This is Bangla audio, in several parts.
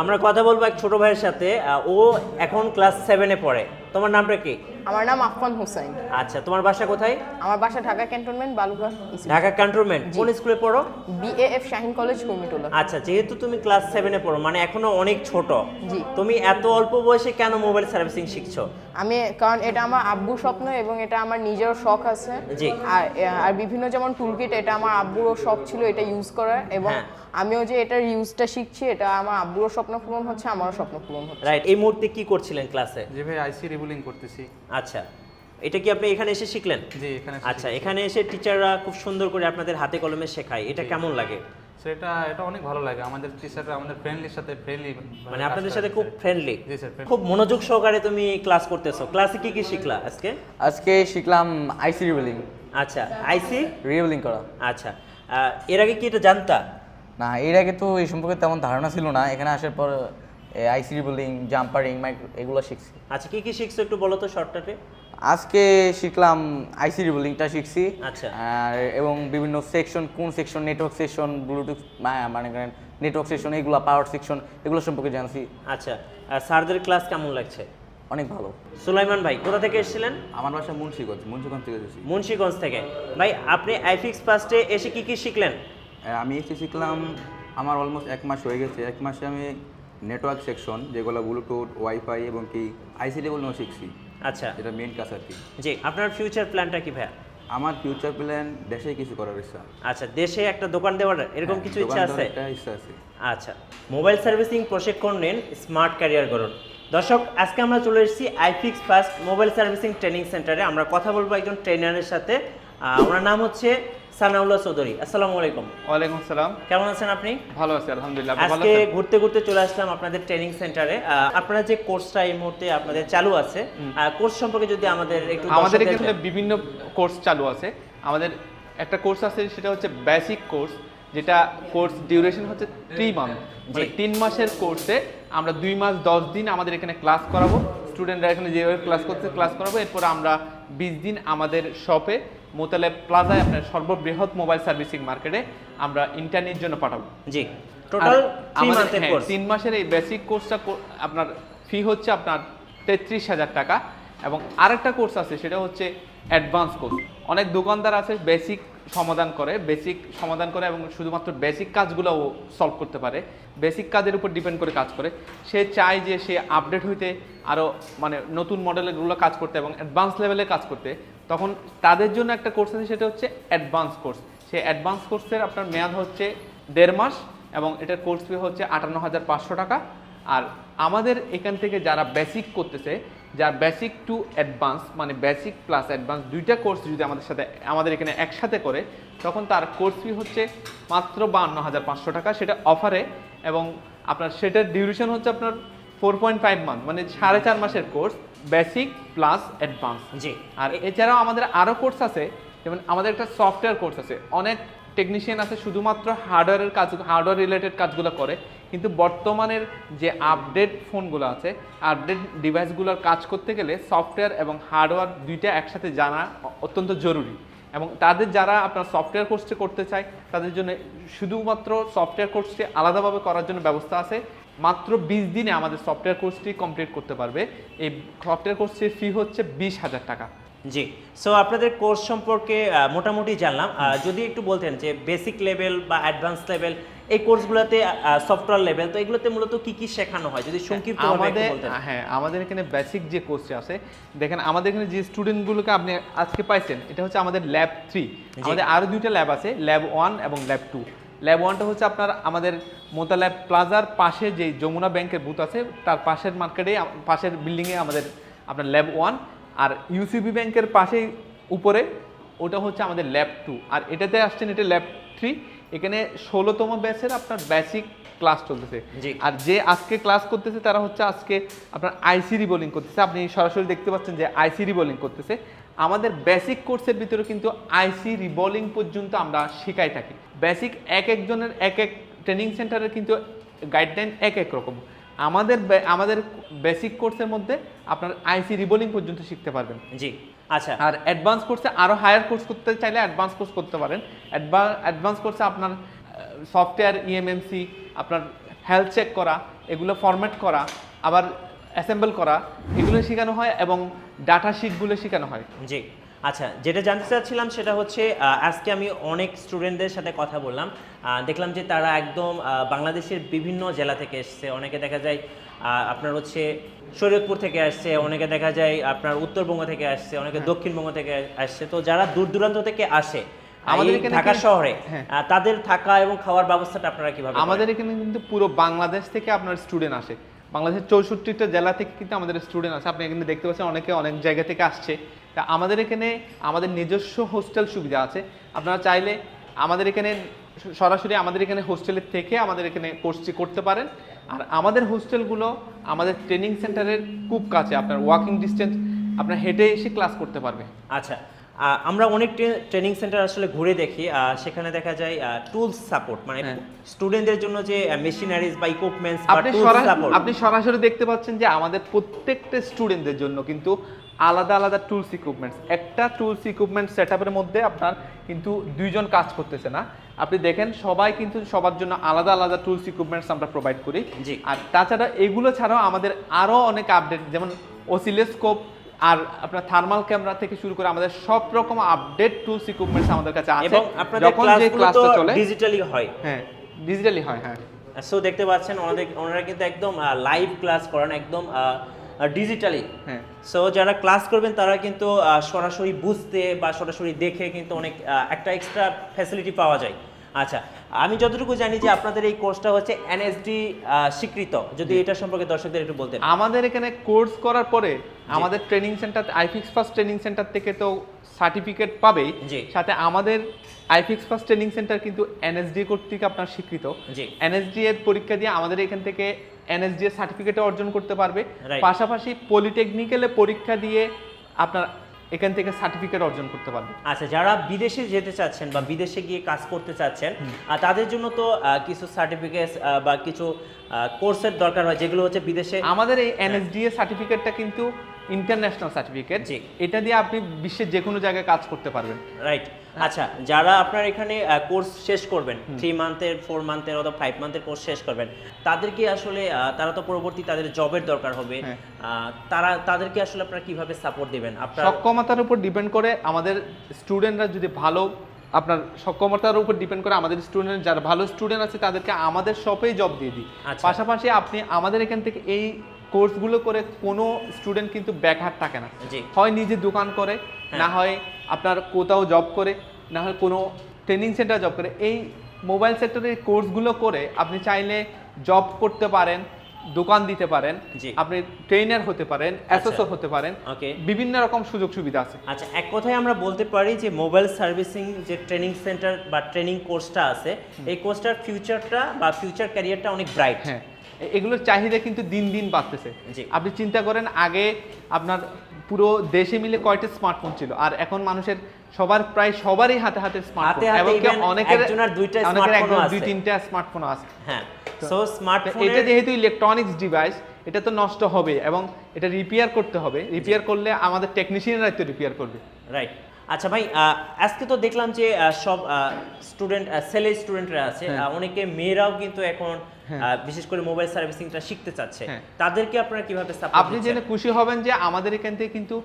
আমরা কথা বলবো এক ছোট ভাইয়ের সাথে। ও এখন ক্লাস 7-এ পড়ে। তোমার নামটা কি? আমার নাম আফফান হোসেন। আচ্ছা, তোমার বাসা কোথায়? আমার বাসা ঢাকা ক্যান্টনমেন্ট বালুঘাট। ঢাকা ক্যান্টনমেন্ট। কোন স্কুলে পড়ো? BAF Shaheen college Kurmitola. আচ্ছা, যেহেতু তুমি ক্লাস 7-এ পড়ো, মানে এখনো অনেক ছোট, জি। তুমি এত অল্প বয়সে কেন মোবাইল সার্ভিসিং শিখছো? কারণ এটা আমার আব্বুর স্বপ্ন এবং এটা আমার নিজেরও শখ আছে। জি। আর বিভিন্ন যেমন টুলকিট, এটা আমার আব্বুরও শখ ছিল এটা ইউজ করার, এবং হ্যাঁ। আমিও যে এটার ইউজটা শিখছি, এটা আমার আব্বুরও স্বপ্ন পূরণ হচ্ছে, আমারও স্বপ্ন পূরণ হচ্ছে। রাইট। এই মুহূর্তে কি করছিলেন ক্লাসে? জি ভাই, আইসি রিবুলিং করতেছি। আচ্ছা, এটা কি আপনি এখানে এসে শিখলেন? জি, এখানে আচ্ছা, এখানে এসে টিচাররা খুব সুন্দর করে আপনাদের হাতে কলমে শেখায়, এটা কেমন লাগে? এটা অনেক ভালো লাগে। আমাদের টিচাররা আমাদের ফ্রেন্ডলির সাথে ফ্রেন্ডলি, মানে আপনাদের সাথে খুব ফ্রেন্ডলি। জি স্যার। খুব মনোযোগ সহকারে তুমি ক্লাস করতেছো। ক্লাসে কি কি শিখলা আজকে? আজকে শিখলাম আইসি রিবলিং। আচ্ছা, আইসি রিবলিং করা। আচ্ছা, এর আগে কি এটা জানতা? না, এর আগে তো এই সম্পর্কে তেমন ধারণা ছিল না। এখানে আসার পর আইসি রিবলিং, জাম্পারিং, এগুলো শিখছি। আচ্ছা, কি কি শিখছো একটু বলো তো শর্টকাটে। আজকে শিখলাম আইসি রিবলিংটা শিখছি। আচ্ছা। এবং বিভিন্ন সেকশন, কোন সেকশন, নেটওয়ার্ক সেকশন, ব্লুটুথ মানে করেন নেটওয়ার্ক সেকশন, এগুলো পাওয়ার সেকশন, এগুলো সম্পর্কে জানছি। আচ্ছা, স্যারদের ক্লাস কেমন লাগছে? অনেক ভালো। সুলাইমান ভাই কোথা থেকে এসেছিলেন? আমার বাসা মুন্সিগঞ্জ থেকে এসেছি। মুন্সিগঞ্জ থেকে। ভাই, আপনি আইফিক্স ফার্স্টে এসে কি কি শিখলেন? আমি এসে শিখলাম, আমার অলমোস্ট 1 মাস হয়ে গেছে। 1 মাসে আমি নেটওয়ার্ক সেকশন, যেগুলো ব্লুটুথ, ওয়াইফাই এবং কি আইসি লেভেলও শিখছি। আচ্ছা, এটা মেন কাজ আর কি। জি। আপনার ফিউচার প্ল্যানটা কি ভাইয়া? আমার ফিউচার প্ল্যান দেশে কিছু করার ইচ্ছা। আচ্ছা, দেশে একটা দোকান দেওয়ার এরকম কিছু ইচ্ছা আছে? একটা ইচ্ছা আছে। আচ্ছা, মোবাইল সার্ভিসিং প্রশিক্ষণ নিন, স্মার্ট ক্যারিয়ার গড়ুন। দর্শক, আজকে আমরা চলে এসেছি iFix first mobile servicing training সেন্টারে। আমরা কথা বলবো একজন ট্রেনারের সাথে। ওনার নাম হচ্ছে সানাউল্লাহ চৌধুরী। আসসালামু আলাইকুম। ওয়ালাইকুম আসসালাম। কেমন আছেন আপনি? ভালো আছি আলহামদুলিল্লাহ। আপনি ভালো আজকে আছেন? ঘুরতে ঘুরতে চলে আসলাম আপনাদের ট্রেনিং সেন্টারে। আপনারা যে কোর্সটা এই মুহূর্তে আপনাদের চালু আছে, কোর্স সম্পর্কে যদি আমাদের একটু আমাদের দর্শকদের- এখানে বিভিন্ন কোর্স চালু আছে। আমাদের একটা কোর্স আছে, সেটা হচ্ছে বেসিক কোর্স, যেটা কোর্স ডিউরেশন হচ্ছে 3 মান্থ, মানে 3 মাসের কোর্সে আমরা 2 মাস 10 দিন আমাদের এখানে ক্লাস করাবো। স্টুডেন্টরা এখানে যেভাবে ক্লাস করাবো, এরপর আমরা 20 দিন আমাদের শপে মোতালেব প্লাজায় আপনার সর্ববৃহৎ মোবাইল সার্ভিসিং মার্কেটে আমরা ইন্টারনেটের জন্য পাঠাবো। জি, টোটাল 3 আমাদের মান্থের কোর্স। 3 মাসের এই বেসিক কোর্সটা আপনার ফি হচ্ছে আপনার 33,000 টাকা। এবং আরেকটা কোর্স আছে, সেটা হচ্ছে অ্যাডভান্স কোর্স। অনেক দোকানদার আছে বেসিক সমাধান করে এবং শুধুমাত্র বেসিক কাজগুলোও সলভ করতে পারে, বেসিক কাজের উপর ডিপেন্ড করে কাজ করে। সে চায় যে সে আপডেট হইতে, আরও মানে নতুন মডেলগুলো কাজ করতে এবং অ্যাডভান্স লেভেলে কাজ করতে। তখন তাদের জন্য একটা কোর্স আছে, সেটা হচ্ছে অ্যাডভান্স কোর্স। সেই অ্যাডভান্স কোর্সের আপনার মেয়াদ হচ্ছে 1.5 মাস এবং এটার কোর্স ফি হচ্ছে 58,500 টাকা। আর আমাদের এখান থেকে যারা বেসিক করতেছে, যারা বেসিক টু অ্যাডভান্স, মানে বেসিক প্লাস অ্যাডভান্স দুইটা কোর্স যদি আমাদের এখানে একসাথে করে, তখন তার কোর্স ফি হচ্ছে মাত্র 52,500 টাকা, সেটা অফারে। এবং আপনার সেটার ডিউরেশন হচ্ছে আপনার 4.5 মান্থ, মানে 4.5 মাসের কোর্স, বেসিক প্লাস অ্যাডভান্স। জি। আর এছাড়াও আমাদের আরও কোর্স আছে, যেমন আমাদের একটা সফটওয়্যার কোর্স আছে। অনেক টেকনিশিয়ান আছে শুধুমাত্র হার্ডওয়্যার রিলেটেড কাজগুলো করে, কিন্তু বর্তমানের যে আপডেট ফোনগুলো আছে, আপডেট ডিভাইসগুলোর কাজ করতে গেলে সফটওয়্যার এবং হার্ডওয়্যার দুইটা একসাথে জানা অত্যন্ত জরুরি। এবং যারা আপনার সফটওয়্যার কোর্সটি করতে চায়, তাদের জন্য শুধুমাত্র সফটওয়্যার কোর্সটি আলাদাভাবে করার জন্য ব্যবস্থা আছে। মাত্র 20 দিনে আমাদের সফটওয়্যার কোর্সটি কমপ্লিট করতে পারবে। এই সফটওয়্যার কোর্সটির ফি হচ্ছে 20,000 টাকা। জি। সো আপনাদের কোর্স সম্পর্কে মোটামুটি জানলাম। যদি একটু বলতেন যে বেসিক লেভেল বা অ্যাডভান্স লেভেল, এই কোর্সগুলোতে সফটওয়্যার লেভেল, তো এগুলোতে মূলত কি কি শেখানো হয় যদি সংক্ষিপ্তভাবে একটু বলতেন? আমাদের এখানে বেসিক যে কোর্সটি আছে, দেখেন আমাদের এখানে যে স্টুডেন্টগুলোকে আপনি আজকে পাইছেন, এটা হচ্ছে আমাদের ল্যাব 3। আমাদের আরও 2টা ল্যাব আছে, ল্যাব 1 এবং ল্যাব 2। ল্যাব 1টা হচ্ছে আপনার আমাদের মোতালেব প্লাজার পাশে যে যমুনা ব্যাংকের বুথ আছে, তার পাশের মার্কেটে, পাশের বিল্ডিংয়ে আমাদের আপনার ল্যাব 1। আর ইউসিবি ব্যাংকের পাশেই উপরে ওটা হচ্ছে আমাদের ল্যাব 2। আর এটাতে আসছেন, এটা ল্যাব 3। এখানে 16তম ব্যাচের আপনার বেসিক ক্লাস চলতেছে। আর যে আজকে ক্লাস করতেছে, তারা হচ্ছে আজকে আপনার আইসি রিবোলিং করতেছে। আপনি সরাসরি দেখতে পাচ্ছেন যে আইসি রিবোলিং করতেছে। আমাদের বেসিক কোর্সের ভিতরে কিন্তু আইসি রিবোলিং পর্যন্ত আমরা শেখাই থাকি। বেসিক একজনের এক ট্রেনিং সেন্টারের কিন্তু গাইডলাইন এক রকম। আমাদের বেসিক কোর্সের মধ্যে আপনার আইসি রিবোলিং পর্যন্ত শিখতে পারবেন। জি। আচ্ছা। আর অ্যাডভান্স কোর্সে আরও হায়ার কোর্স করতে চাইলে অ্যাডভান্স কোর্স করতে পারেন। অ্যাডভান্স কোর্সে আপনার সফটওয়্যার ইএমএমসি, আপনার হেলথ চেক করা, এগুলো ফরম্যাট করা, আবার অ্যাসেম্বল করা, এগুলো শেখানো হয় এবং ডাটা শিটগুলো শেখানো হয়। জি, আচ্ছা, যেটা জানতে চাচ্ছিলাম সেটা হচ্ছে আজকে আমি অনেক স্টুডেন্টদের সাথে কথা বললাম, দেখলাম যে তারা একদম বাংলাদেশের বিভিন্ন জেলা থেকে এসছে। অনেকে দেখা যায় আপনার হচ্ছে শরীয়তপুর থেকে আসছে, অনেকে দেখা যায় আপনার উত্তরবঙ্গ থেকে আসছে, অনেকে দক্ষিণবঙ্গ থেকে আসছে। তো যারা দূর দূরান্ত থেকে আসে আমাদের এই এখানে ঢাকা শহরে, হ্যাঁ। তাদের থাকা এবং খাওয়ার ব্যবস্থাটা আপনারা কিভাবে করেন? আমাদের এখানে কিন্তু পুরো বাংলাদেশ থেকে আপনার স্টুডেন্ট আসে, বাংলাদেশের 64টা জেলা থেকে কিন্তু আমাদের স্টুডেন্ট আছে। আপনি এখানে দেখতে পাচ্ছেন অনেকে অনেক জায়গা থেকে আসছে। তা আমাদের এখানে আমাদের নিজস্ব হোস্টেল সুবিধা আছে। আপনারা চাইলে আমাদের এখানে সরাসরি আমাদের এখানে হোস্টেলের থেকে আমাদের এখানে কোর্সটি করতে পারেন। আর আমাদের হোস্টেলগুলো আমাদের ট্রেনিং সেন্টারের খুব কাছে, আপনার ওয়াকিং ডিস্টেন্স, আপনার হেঁটে এসে ক্লাস করতে পারবে। আচ্ছা, আমরা অনেক ট্রেনিং সেন্টার আসলে ঘুরে দেখি, সেখানে দেখা যায় টুলস সাপোর্ট, মানে হ্যাঁ। স্টুডেন্টদের জন্য যে মেশিনারিজ বা ইকুইপমেন্টস বা আপনি টুলস সাপোর্ট, আপনি সরাসরি দেখতে পাচ্ছেন যে আমাদের প্রত্যেকটা স্টুডেন্টদের জন্য কিন্তু আলাদা আলাদা টুলস ইকুইপমেন্টস, একটা টুলস ইকুইপমেন্ট সেটআপের মধ্যে আপনার কিন্তু দুইজন কাজ করতেছে না। আপনি দেখেন সবাই কিন্তু সবার জন্য আলাদা আলাদা টুলস ইকুইপমেন্টস আমরা প্রোভাইড করি। জি। আর তাছাড়া এগুলো ছাড়াও আমাদের আরও অনেক আপডেট, যেমন অসিলোস্কোপ আর আপনার থার্মাল ক্যামেরা থেকে শুরু করে আমাদের সব রকম আপডেট টুলস ইকুইপমেন্টস আমাদের কাছে আছে। এবং আপনাদের যখন যে ক্লাসটা চলে ডিজিটালি হয়। হ্যাঁ, ডিজিটালি হয়। হ্যাঁ, সো দেখতে পাচ্ছেন ওনারা কিন্তু একদম লাইভ ক্লাস করেন, একদম ডিজিটালি। হ্যাঁ। সো যারা ক্লাস করবেন তারা কিন্তু সরাসরি বুঝতে বা সরাসরি দেখে কিন্তু অনেক একটা এক্সট্রা ফ্যাসিলিটি পাওয়া যায়। আচ্ছা, আমি যতটুকু জানি যে আপনাদের এই কোর্সটা হচ্ছে এনএসডি স্বীকৃত, যদি এটা সম্পর্কে দর্শকদের একটু বলতেন। আমাদের এখানে কোর্স করার পরে আমাদের training centre iFix first training centre থেকে তো সার্টিফিকেট পাবেই, জি। সাথে আমাদের আইফিক্স ফার্স্ট ট্রেনিং সেন্টার কিন্তু এনএসডি কর্তৃক আপনার স্বীকৃত। জি। এনএসডি এর পরীক্ষা দিয়ে আমাদের এখান থেকে এনএসডি এর সার্টিফিকেট অর্জন করতে পারবে। Right. পাশাপাশি পলিটেকনিক্যালে পরীক্ষা দিয়ে আপনার এখান থেকে সার্টিফিকেট অর্জন করতে পারবে। আচ্ছা, যারা বিদেশে যেতে চাচ্ছেন বা বিদেশে গিয়ে কাজ করতে চাচ্ছেন, তাদের জন্য তো কিছু সার্টিফিকেট বা কিছু কোর্সের দরকার হয়, যেগুলো হচ্ছে বিদেশে। আমাদের এই এনএসডি এর সার্টিফিকেটটা কিন্তু ইন্টারন্যাশনাল সার্টিফিকেট। জি। এটা দিয়ে আপনি বিশ্বের যে কোনো জায়গায় কাজ করতে পারবেন। রাইট। আচ্ছা, যারা আপনার এখানে কোর্স শেষ করবেন, 3 মান্থের 4 মান্থের অথবা 5 মান্থের কোর্স শেষ করবেন, তাদেরকে আসলে তারা তো পরবর্তী তাদের জবের দরকার হবে, হ্যাঁ। তাদেরকে আসলে আপনারা কিভাবে সাপোর্ট দিবেন? আপনার সক্ষমতার উপর ডিপেন্ড করে আমাদের স্টুডেন্টরা যদি ভালো, আপনার সক্ষমতার উপর ডিপেন্ড করে আমাদের স্টুডেন্ট যারা ভালো স্টুডেন্ট আছে তাদেরকে আমাদের শপেই জব দিয়ে দিই। আচ্ছা। পাশাপাশি আপনি আমাদের এখান থেকে এই কোর্সগুলো করে কোনো স্টুডেন্ট কিন্তু ব্যাকহাত থাকে না। জি। হয় নিজে দোকান করে, হ্যাঁ। না হয় আপনার কোথাও জব করে, না হয় কোনো ট্রেনিং সেন্টার জব করে। এই মোবাইল সেক্টরের কোর্সগুলো করে আপনি চাইলে জব করতে পারেন, দোকান দিতে পারেন, জি। আপনি ট্রেনার হতে পারেন, অ্যাসোসিয়েট হতে পারেন। ওকে। বিভিন্ন রকম সুযোগ সুবিধা আছে। আচ্ছা, এক কথায় আমরা বলতে পারি যে মোবাইল সার্ভিসিং যে ট্রেনিং সেন্টার বা ট্রেনিং কোর্সটা আছে, এই কোর্সটার ফিউচারটা বা ফিউচার ক্যারিয়ারটা অনেক ব্রাইট। হ্যাঁ, এগুলোর চাহিদা কিন্তু দিন দিন বাড়তেছে। জি। আপনি চিন্তা করেন আগে আপনার পুরো দেশে মিলে কয়টা স্মার্টফোন ছিল, আর এখন মানুষের প্রায় সবারই হাতে হাতে স্মার্টফোন, হাতে এবং even অনেকের একজনের দুইটা অনেকের smartphone একজন আছে। 2-3টা স্মার্টফোন আছে। হ্যাঁ। সো স্মার্টফোন এটা যেহেতু ইলেকট্রনিক্স ডিভাইস, এটা তো নষ্ট হবে এবং এটা রিপেয়ার করতে হবে। রিপেয়ার করলে আমাদের টেকনিশিয়ানরাই তো রিপেয়ার করবে। রাইট। আচ্ছা ভাই, আজকে তো দেখলাম যে সব স্টুডেন্ট ছেলে স্টুডেন্টরা আছে, অনেকে মেয়েরাও কিন্তু এখন বিশেষ করে মোবাইল সার্ভিসিংটা শিখতে চাচ্ছে, হ্যাঁ। তাদেরকে আপনারা কিভাবে সাপোর্ট আপনি জেনে খুশি হবেন যে আমাদের এখান থেকে কিন্তু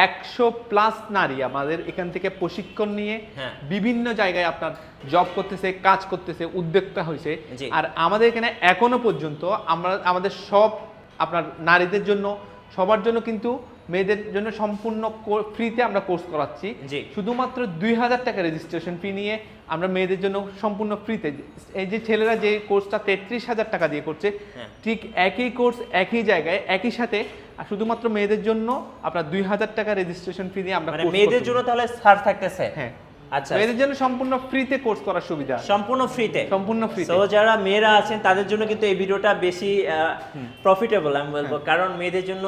100+ নারী আমাদের এখান থেকে প্রশিক্ষণ নিয়ে হ্যাঁ। বিভিন্ন জায়গায় আপনার জব করতেছে, কাজ করতেছে, উদ্যোক্তা হয়েছে। জি। আর আমাদের এখানে এখনো পর্যন্ত আমরা আমাদের সব আপনার নারীদের জন্য, সবার জন্য কিন্তু মেয়েদের জন্য সম্পূর্ণ ফ্রিতে আমরা কোর্স করাচ্ছি। জি। শুধুমাত্র 2000 টাকা রেজিস্ট্রেশন ফি নিয়ে আমরা মেয়েদের জন্য সম্পূর্ণ ফ্রিতে, এই যে ছেলেরা যে কোর্সটা 33,000 টাকা দিয়ে করছে, হ্যাঁ। ঠিক একই কোর্স একই জায়গায় একই সাথে শুধুমাত্র মেয়েদের জন্য আপনার 2000 টাকা রেজিস্ট্রেশন ফি দিয়ে আমরা মানে কোর্স মেয়েদের করছি। জন্য তাহলে ছাড় থাকতেছে? হ্যাঁ, আচ্ছা, মেয়েদের জন্য সম্পূর্ণ ফ্রিতে কোর্স করার সুবিধা আছে। সম্পূর্ণ ফ্রিতে? সম্পূর্ণ ফ্রিতে। সো যারা মেয়েরা আছেন তাদের জন্য কিন্তু এই ভিডিওটা বেশি প্রফিটেবল আমি বলবো, কারণ মেয়েদের জন্য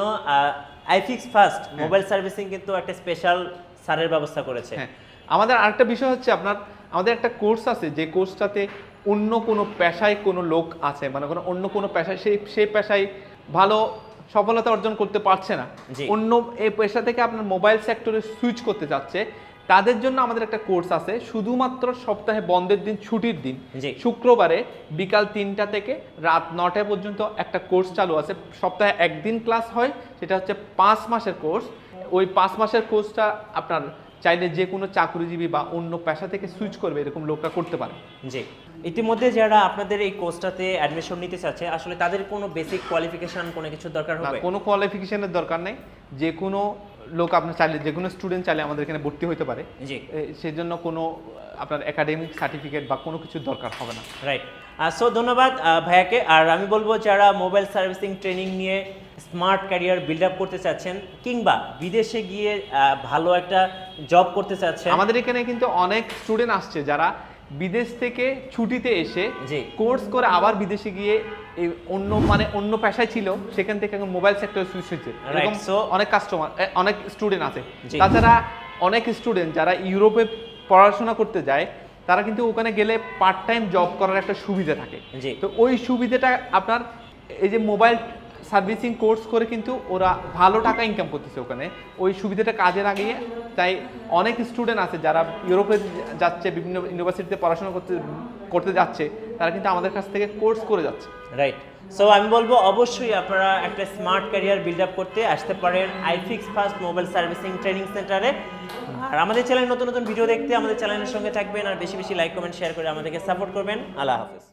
আইফিক্স ফার্স্ট মোবাইল সার্ভিসিং কিন্তু একটা স্পেশাল ছাড়ের ব্যবস্থা করেছে। হ্যাঁ, আমাদের আরেকটা বিষয় হচ্ছে আপনার আমাদের একটা কোর্স আছে যে কোর্সটাতে অন্য কোনো পেশায় কোনো লোক আছে, মানে কোনো অন্য কোনো পেশায় সেই পেশায় ভালো সফলতা অর্জন করতে পারছে না, জি। অন্য এই পেশা থেকে আপনার মোবাইল সেক্টরে সুইচ করতে চাচ্ছে, তাদের জন্য আমাদের একটা কোর্স আছে শুধুমাত্র সপ্তাহে বন্ধের দিন, ছুটির দিন, জি। শুক্রবারে বিকাল 3টা থেকে রাত 9টা পর্যন্ত একটা কোর্স চালু আছে। সপ্তাহে একদিন ক্লাস হয়, সেটা হচ্ছে 5 মাসের কোর্স। ওই 5 মাসের কোর্সটা আপনার চাইলে যে কোনো চাকরিজীবী বা অন্য পেশা থেকে সুইচ করবে এরকম লোকরা করতে পারে। জি, ইতিমধ্যে যারা আপনাদের এই কোর্সটাতে অ্যাডমিশন নিতে চাচ্ছে আসলে তাদের কোনো বেসিক কোয়ালিফিকেশন কোনো কিছু দরকার না, হবে? কোনো কোয়ালিফিকেশনের দরকার নেই, যে কোনো লোক আপনার চাইলে, যে কোনো স্টুডেন্ট চাইলে আমাদের এখানে ভর্তি হতে পারে। জি, সেজন্য কোনো আপনার একাডেমিক সার্টিফিকেট বা কোনো কিছু দরকার হবে না। রাইট। সো ধন্যবাদ ভাইয়াকে। আর আমি বলবো যারা মোবাইল সার্ভিসিং ট্রেনিং নিয়ে স্মার্ট ক্যারিয়ার বিল্ড আপ করতে চাচ্ছেন কিংবা বিদেশে গিয়ে ভালো একটা জব করতে চাচ্ছেন, আমাদের এখানে কিন্তু অনেক স্টুডেন্ট আসছে যারা বিদেশ থেকে ছুটিতে এসে জি। কোর্স করে আবার বিদেশে গিয়ে এই অন্য পেশায় ছিল, সেখান থেকে এখন মোবাইল সেক্টরে সুইচ হয়েছে। এরকম অনেক কাস্টমার, অনেক স্টুডেন্ট আছে। জি। তাছাড়া অনেক স্টুডেন্ট যারা ইউরোপে পড়াশোনা করতে যায়, তারা কিন্তু ওখানে গেলে পার্ট টাইম জব করার একটা সুবিধা থাকে। জি। তো ওই সুবিধাটা আপনার এই যে মোবাইল সার্ভিসিং কোর্স করে কিন্তু ওরা ভালো টাকা ইনকাম করতেছে ওখানে, ওই সুবিধাটা কাজে লাগিয়ে। তাই অনেক স্টুডেন্ট আছে যারা ইউরোপে যাচ্ছে, বিভিন্ন ইউনিভার্সিটিতে পড়াশোনা করতে যাচ্ছে, তারা কিন্তু আমাদের কাছ থেকে কোর্স করে যাচ্ছে। রাইট। সো আমি বলবো অবশ্যই আপনারা একটা স্মার্ট ক্যারিয়ার বিল্ড আপ করতে আসতে পারেন iFix first mobile servicing training সেন্টারে। আর আমাদের চ্যানেলে নতুন নতুন ভিডিও দেখতে আমাদের চ্যানেলের সঙ্গে থাকবেন, আর বেশি বেশি লাইক কমেন্ট শেয়ার করে আমাদেরকে সাপোর্ট করবেন। আল্লাহ হাফেজ।